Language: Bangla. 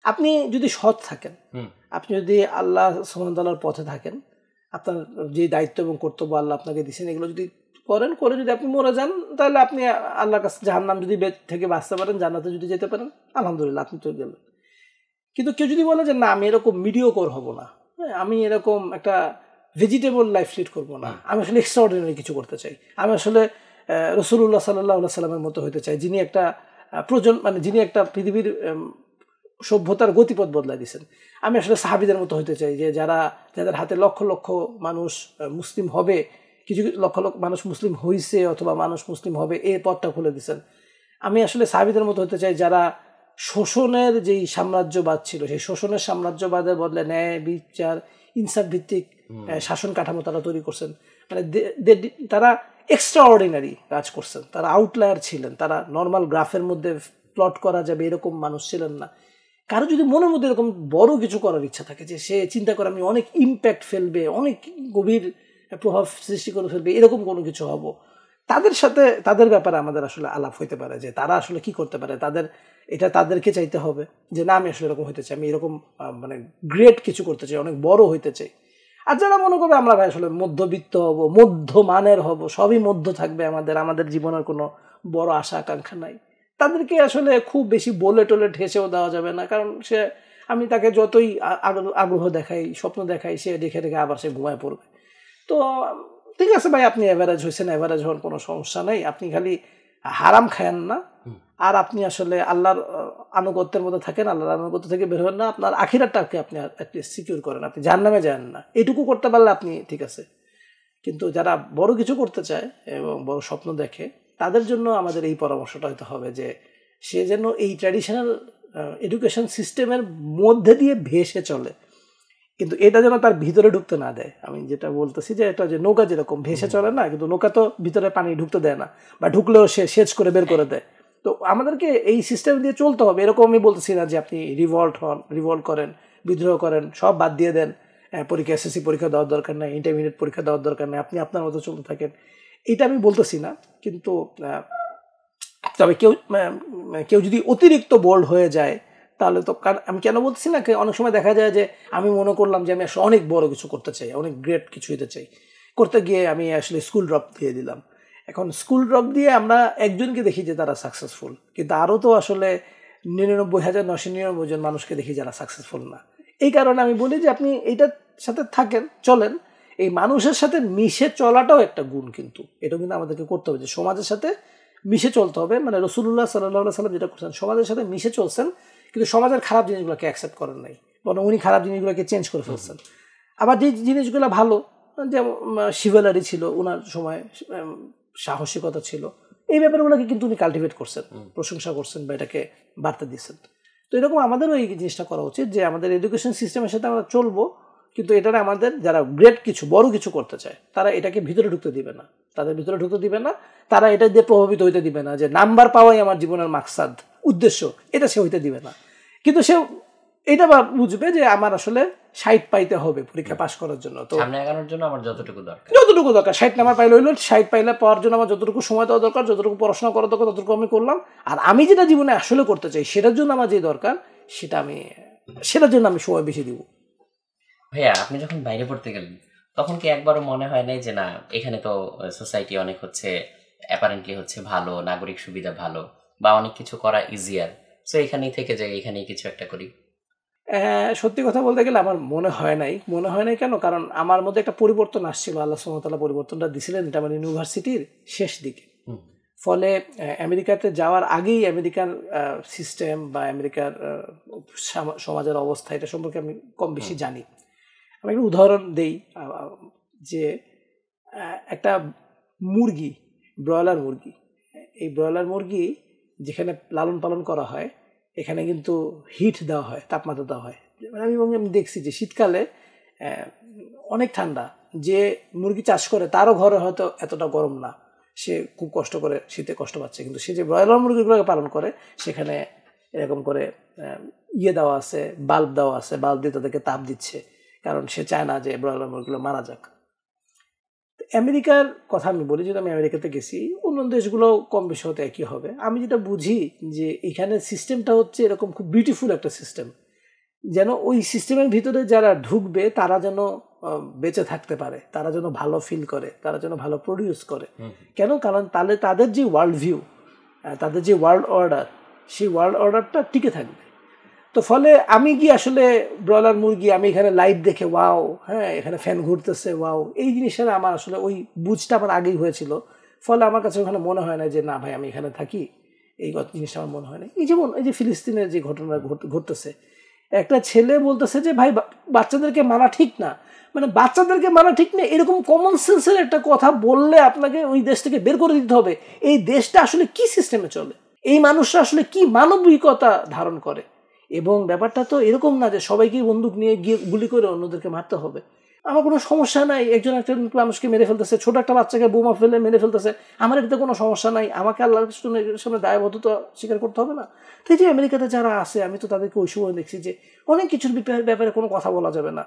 আপনি যদি সৎ থাকেন, আপনি যদি আল্লাহ সুবহানাহু ওয়া তাআলার পথে থাকেন, আপনার যে দায়িত্ব এবং কর্তব্য আল্লাহ আপনাকে দিয়েছেন এগুলো যদি করে যদি আপনি মরে যান, তাহলে আপনি আল্লাহর কাছে জাহান্নাম যদি থেকে বাঁচতে পারেন, জান্নাতে যদি যেতে পারেন, আলহামদুলিল্লাহ আপনি তো গেলেন। কিন্তু কেউ যদি বলে যে না আমি এরকম মিডিওকর হব না, আমি এরকম একটা ভেজিটেবল লাইফ লিড করবো না, আমি আসলে এক্সট্রাঅর্ডিনারি কিছু করতে চাই, আমি আসলে রাসূলুল্লাহ সাল্লাল্লাহু আলাইহি সাল্লামের মতো হতে চাই, যিনি একটা যিনি একটা পৃথিবীর সভ্যতার গতিপথ বদলাই দিয়েছেন, আমি আসলে সাহাবীদের মতো হতে চাই, যে যাদের হাতে লক্ষ লক্ষ মানুষ মুসলিম হবে, কিছু লক্ষ লক্ষ মানুষ মুসলিম হয়েছে অথবা মানুষ মুসলিম হবে, এই পথটা খুলে দিয়েছেন। আমি আসলে সাহাবীদের মতো হতে চাই, যারা শোষণের যেই সাম্রাজ্যবাদ ছিল সেই শোষণের সাম্রাজ্যবাদের বদলে ন্যায় বিচার ইনসাফ ভিত্তিক শাসন কাঠামো তারা তৈরি করছেন। মানে তারা এক্সট্রাঅর্ডিনারি কাজ করছেন, তারা আউটলায়ার ছিলেন, তারা নর্মাল গ্রাফের মধ্যে প্লট করা যাবে এরকম মানুষ ছিলেন না। কারো যদি মনের মধ্যে এরকম বড় কিছু করার ইচ্ছা থাকে, যে সে চিন্তা করে আমি অনেক ইম্প্যাক্ট ফেলবে, অনেক গভীর প্রভাব সৃষ্টি করে ফেলবে, এরকম কোনো কিছু হব, তাদের সাথে তাদের ব্যাপারে আমাদের আসলে আলাপ হইতে পারে, যে তারা আসলে কি করতে পারে। তাদেরকে চাইতে হবে যে না আমি আসলে এরকম হইতে চাই, আমি এরকম মানে গ্রেট কিছু করতে চাই, অনেক বড় হইতে চাই। আর যারা মনে করবে আমরা ভাই আসলে মধ্যবিত্ত হব, মধ্যমানের হব, সবই মধ্য থাকবে, আমাদের জীবনের কোনো বড় আশা আকাঙ্ক্ষা নাই, তাদেরকে আসলে খুব বেশি বলে টলে ঠেসেও দেওয়া যাবে না। কারণ আমি তাকে যতই আগ্রহ দেখাই, স্বপ্ন দেখাই, সে দেখে আবার সে ঘুমায় পড়বে। তো ঠিক আছে ভাই, আপনি অ্যাভারেজ হয়েছেন, অ্যাভারেজ হওয়ার কোনো সমস্যা নেই, আপনি খালি হারাম খায়েন না, আর আপনি আসলে আল্লাহর আনুগত্যের মধ্যে থাকেন, আল্লাহর আনুগত্য থেকে বের হন না, আপনার আখিরাতটাকে আপনি অ্যাটলিস্ট সিকিউর করেন, আপনি জাহান্নামে যান না, এটুকু করতে পারলে আপনি ঠিক আছে। কিন্তু যারা বড় কিছু করতে চায় এবং বড় স্বপ্ন দেখে, তাদের জন্য আমাদের এই পরামর্শটা হতে হবে যে সে যেন এই ট্র্যাডিশনাল এডুকেশন সিস্টেমের মধ্যে দিয়ে ভেসে চলে, কিন্তু এটা যেন তার ভিতরে ঢুকতে না দেয়। আমি যেটা বলতেছি যে এটা যে নৌকা যেরকম ভেসে চলে না, কিন্তু নৌকা তো ভিতরে পানি ঢুকতে দেয় না, বা ঢুকলেও সে সেচ করে বের করে দেয়। তো আমাদেরকে এই সিস্টেম দিয়ে চলতে হবে। এরকম আমি বলতেছি না যে আপনি রিভল্ট করেন, বিদ্রোহ করেন, সব বাদ দিয়ে দেন, পরীক্ষা এসএসসি পরীক্ষা দেওয়ার দরকার নেই, ইন্টারমিডিয়েট পরীক্ষা দেওয়ার দরকার নেই, আপনি আপনার মতো চলতে থাকেন, এটা আমি বলতেছি না। কিন্তু তবে কেউ যদি অতিরিক্ত বোল্ড হয়ে যায়, তাহলে তো আমি কেন বলতেছি না, অনেক সময় দেখা যায় যে আমি মনে করলাম যে আমি আসলে অনেক বড় কিছু করতে চাই, অনেক গ্রেট কিছু হতে চাই, করতে গিয়ে আমি আসলে স্কুল ড্রপ দিয়ে দিলাম। এখন স্কুল ড্রপ দিয়ে আমরা একজনকে দেখি যে তারা সাকসেসফুল, কিন্তু আরও তো আসলে 99,999 জন মানুষকে দেখি যারা সাকসেসফুল না। এই কারণে আমি বলি যে আপনি এইটার সাথে চলেন, এই মানুষের সাথে মিশে চলাটাও একটা গুণ, কিন্তু এটাও কিন্তু আমাদেরকে করতে হবে, যে সমাজের সাথে মিশে চলতে হবে। মানে রাসূলুল্লাহ সাল্লাল্লাহু আলাইহি সাল্লাম যেটা করছেন, সমাজের সাথে মিশে চলছেন, কিন্তু সমাজের খারাপ জিনিসগুলোকে অ্যাকসেপ্ট করেন নাই, বরং উনি খারাপ জিনিসগুলোকে চেঞ্জ করে ফেলছেন। আবার যে জিনিসগুলো ভালো, যেমন শিভেলারি ছিল ওনার সময়, সাহসিকতা ছিল, এই ব্যাপারগুলোকে কিন্তু উনি কাল্টিভেট করছেন, প্রশংসা করছেন, বা এটাকে বার্তা দিচ্ছেন। তো এরকম আমাদেরও এই জিনিসটা করা উচিত, যে আমাদের এডুকেশন সিস্টেমের সাথে আমরা চলবো, কিন্তু এটারে আমাদের যারা গ্রেট কিছু বড় কিছু করতে চায়, তারা এটাকে ভিতরে ঢুকতে দিবে না, তারা এটা দিয়ে প্রভাবিত হইতে দিবে না, যে নাম্বার পাওয়াই আমার জীবনের মাকসাদ, উদ্দেশ্য, এটা সে হইতে দিবে না। কিন্তু সে এটা বুঝবে যে আমার আসলে 60 পাইতে হবে পরীক্ষা পাস করার জন্য, তো সামনে আগানোর জন্য আমার যতটুকু দরকার 60 নাম্বার পাইলে হইলো, 60 পাইলে পাওয়ার জন্য আমার যতটুকু সময় দেওয়া দরকার, যতটুকু পড়াশোনা করা দরকার, ততটুকু আমি করলাম। আর আমি যেটা জীবনে আসলে করতে চাই, সেটার জন্য আমার যে দরকার, সেটার জন্য আমি সময় বেশি দিব। ভাইয়া, আপনি যখন বাইরে পড়তে গেলেন, তখন কি একবারও মনে হয় নাই যে না, এখানে তো সোসাইটি অনেক অ্যাপারেন্টলি ভালো, নাগরিক সুবিধা ভালো, বা অনেক কিছু করা ইজিয়ার, সো এখানেই থেকে যাই, এখানেই কিছু একটা করি? সত্যি কথা বলতে গেলে আমার মনে হয় নাই। কেন? কারণ আমার মধ্যে একটা পরিবর্তন আসছিল, আল্লাহ সুবহানাহু ওয়া তাআলা পরিবর্তনটা দিছিলেন, এটা আমার ইউনিভার্সিটির শেষ দিকে। ফলে আমেরিকাতে যাওয়ার আগেই আমেরিকার সিস্টেম বা আমেরিকার সমাজের অবস্থা, এটা সম্পর্কে আমি কম বেশি জানি। আমি একটা উদাহরণ দেই, যে একটা মুরগি, ব্রয়লার মুরগি, এই ব্রয়লার মুরগি যেখানে লালন পালন করা হয়, এখানে কিন্তু হিট দেওয়া হয়, তাপমাত্রা দেওয়া হয়। মানে আমি দেখছি যে শীতকালে অনেক ঠান্ডা, যে মুরগি চাষ করে তারও ঘরে হয়তো এতটা গরম না, সে খুব কষ্ট করে শীতে কষ্ট পাচ্ছে। কিন্তু সে যে ব্রয়লার মুরগিগুলোকে পালন করে, সেখানে এরকম করে দেওয়া আছে, বাল্ব দেওয়া আছে, বাল্ব দিয়ে তাদেরকে তাপ দিচ্ছে, কারণ সে চায় না যে ব্রয়লার মুরগিগুলো মারা যাক। আমেরিকার কথা আমি বলি, যদি আমি আমেরিকাতে গেছি, অন্য দেশগুলো কম বেশি হতে একই হবে। আমি যেটা বুঝি যে এখানে সিস্টেমটা এরকম খুব বিউটিফুল একটা সিস্টেম, যেন ওই সিস্টেমের ভিতরে যারা ঢুকবে তারা যেন বেঁচে থাকতে পারে, তারা যেন ভালো ফিল করে, তারা যেন ভালো প্রডিউস করে। কেন? কারণ তাহলে তাদের যে ওয়ার্ল্ড ভিউ, তাদের যে ওয়ার্ল্ড অর্ডার, সেই ওয়ার্ল্ড অর্ডারটা টিকে থাকবে। তো ফলে আমি কি আসলে ব্রয়লার মুরগি, আমি এখানে লাইট দেখে ওয়াও, হ্যাঁ এখানে ফ্যান ঘুরতেছে ওয়াও, এই জিনিসটা আমার আসলে ওই বুঝটা আমার আগেই হয়েছিল। ফলে আমার কাছে ওখানে মনে হয় না যে না ভাই আমি এখানে থাকি, এই জিনিসটা আমার মনে হয় না। এই যেমন এই যে ফিলিস্তিনের যে ঘটনা ঘটতেছে, একটা ছেলে বলতেছে যে ভাই বাচ্চাদেরকে মারা ঠিক না, মানে বাচ্চাদেরকে মারা ঠিক না এরকম কমন সেন্সের একটা কথা বললে আপনাকে ওই দেশ থেকে বের করে দিতে হবে। এই দেশটা আসলে কি সিস্টেমে চলে, এই মানুষরা আসলে কি মানবিকতা ধারণ করে। এবং ব্যাপারটা তো এরকম না যে সবাইকে বন্দুক নিয়ে গিয়ে গুলি করে অন্যদেরকে মারতে হবে। আমার কোনো সমস্যা নাই, একজন একটা মানুষকে মেরে ফেলতেছে, ছোট একটা বাচ্চাকে বোমা ফেলে মেরে ফেলতেছে, আমার এটাতে কোনো সমস্যা নাই, আমাকে আল্লাহর সামনে দায়বদ্ধতা স্বীকার করতে হবে না। তো এই যে আমেরিকাতে যারা আছে, আমি তো তাদেরকে ওই সময় দেখছি যে অনেক কিছুর ব্যাপারে কোনো কথা বলা যাবে না।